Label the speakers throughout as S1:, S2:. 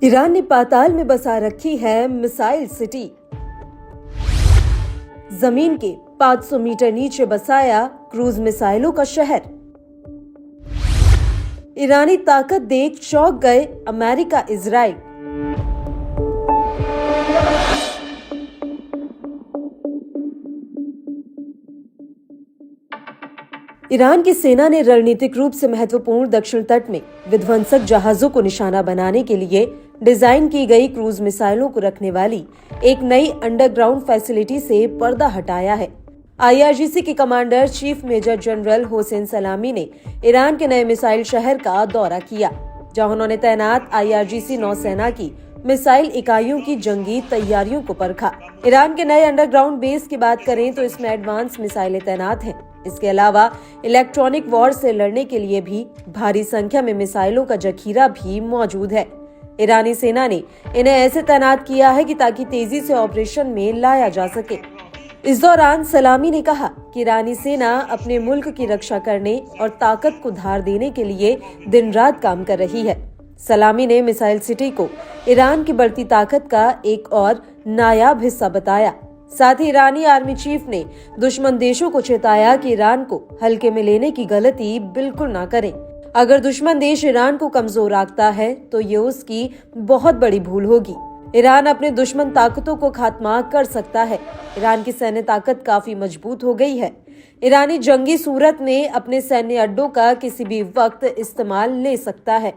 S1: Iran ने पाताल में बसा रखी है मिसाइल सिटी। जमीन के 500 मीटर नीचे बसाया क्रूज मिसाइलों का शहर। ईरानी ताकत देख चौंक गए अमेरिका इजराइल। ईरान की सेना ने रणनीतिक रूप से महत्वपूर्ण दक्षिण तट में विध्वंसक जहाजों को निशाना बनाने के लिए डिजाइन की गई क्रूज मिसाइलों को रखने वाली एक नई अंडरग्राउंड फैसिलिटी से पर्दा हटाया है। आईआरजीसी के commander chief major general Hossein Salami ने ईरान के नए मिसाइल शहर का दौरा किया, जहां उन्होंने तैनात आईआरजीसी नौसेना की मिसाइल इकाइयों की जंगी तैयारियों को परखा। ईरान के नए अंडरग्राउंड बेस की बात करें तो इसमें एडवांस मिसाइलें तैनात हैं। इसके अलावा इलेक्ट्रॉनिक वॉर से लड़ने के लिए भी भारी संख्या में मिसाइलों का जखीरा भी मौजूद है। ईरानी सेना ने इन्हें ऐसे तैनात किया है कि ताकि तेजी से ऑपरेशन में लाया जा सके। इस दौरान सलामी ने कहा कि ईरानी सेना अपने मुल्क की रक्षा करने और ताकत को धार देने के लिए दिन रात काम कर रही है। सलामी ने मिसाइल सिटी को ईरान की बढ़ती ताकत का एक और नायाब हिस्सा बताया। साथ ही ईरानी आर्मी चीफ ने दुश्मन देशों को चेताया कि ईरान को हल्के में लेने की गलती बिल्कुल ना करें। अगर दुश्मन देश ईरान को कमजोर आंकता है तो ये उसकी बहुत बड़ी भूल होगी। ईरान अपने दुश्मन ताकतों को खात्मा कर सकता है। ईरान की सैन्य ताकत काफी मजबूत हो गई है। ईरानी जंगी सूरत में अपने सैन्य अड्डों का किसी भी वक्त इस्तेमाल ले सकता है।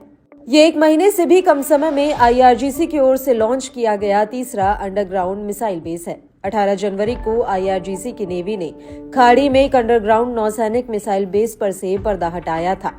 S1: ये 1 महीने से भी कम समय में आईआरजीसी की ओर से लॉन्च किया गया तीसरा अंडरग्राउंड मिसाइल बेस है। 18 जनवरी को आईआरजीसी की नेवी ने खाड़ी में एक अंडरग्राउंड नौसैनिक मिसाइल बेस पर से पर्दा हटाया था।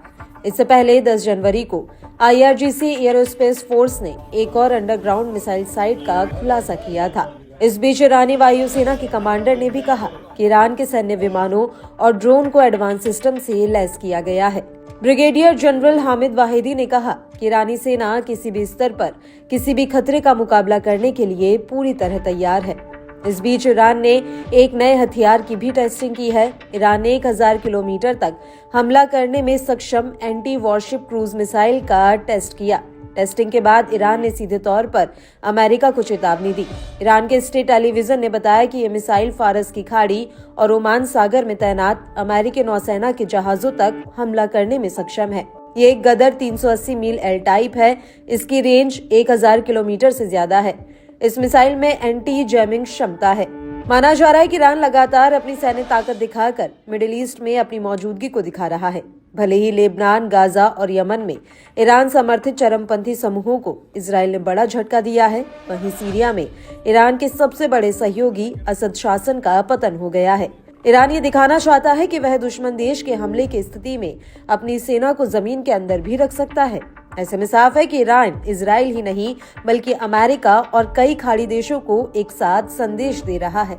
S1: इससे पहले 10 जनवरी को आईआरजीसी एयरोस्पेस फोर्स ने एक और अंडरग्राउंड मिसाइल साइट का खुलासा किया था। इस बीच ईरानी वायुसेना के कमांडर ने भी कहा कि ईरान के सैन्य विमानों और ड्रोन को एडवांस सिस्टम से लैस किया गया है। ब्रिगेडियर जनरल हामिद वाहिदी ने कहा कि ईरानी सेना किसी भी स्तर पर किसी भी खतरे का मुकाबला करने के लिए पूरी तरह तैयार है। इस बीच ईरान ने एक नए हथियार की भी टेस्टिंग की है। ईरान ने 1000 किलोमीटर तक हमला करने में सक्षम एंटी वॉरशिप क्रूज मिसाइल का टेस्ट किया। टेस्टिंग के बाद ईरान ने सीधे तौर पर अमेरिका को चेतावनी दी। ईरान के स्टेट टेलीविजन ने बताया कि ये मिसाइल फारस की खाड़ी और ओमान सागर में तैनात अमेरिकी नौसेना के जहाजों तक हमला करने में सक्षम है। ये एक गदर 380 मील एल टाइप है। इसकी रेंज 1000 किलोमीटर से ज्यादा है। इस मिसाइल में एंटी जैमिंग क्षमता है। माना जा रहा है कि ईरान लगातार अपनी सैन्य ताकत दिखाकर मिडिल ईस्ट में अपनी मौजूदगी को दिखा रहा है। भले ही लेबनान, गाजा और यमन में ईरान समर्थित चरमपंथी समूहों को इजराइल ने बड़ा झटका दिया है, वहीं सीरिया में ईरान के सबसे बड़े सहयोगी असद शासन का पतन हो गया है। ईरान ये दिखाना चाहता है कि वह दुश्मन देश के हमले की स्थिति में अपनी सेना को जमीन के अंदर भी रख सकता है। ऐसे में साफ है कि ईरान इजराइल ही नहीं बल्कि अमेरिका और कई खाड़ी देशों को एक साथ संदेश दे रहा है।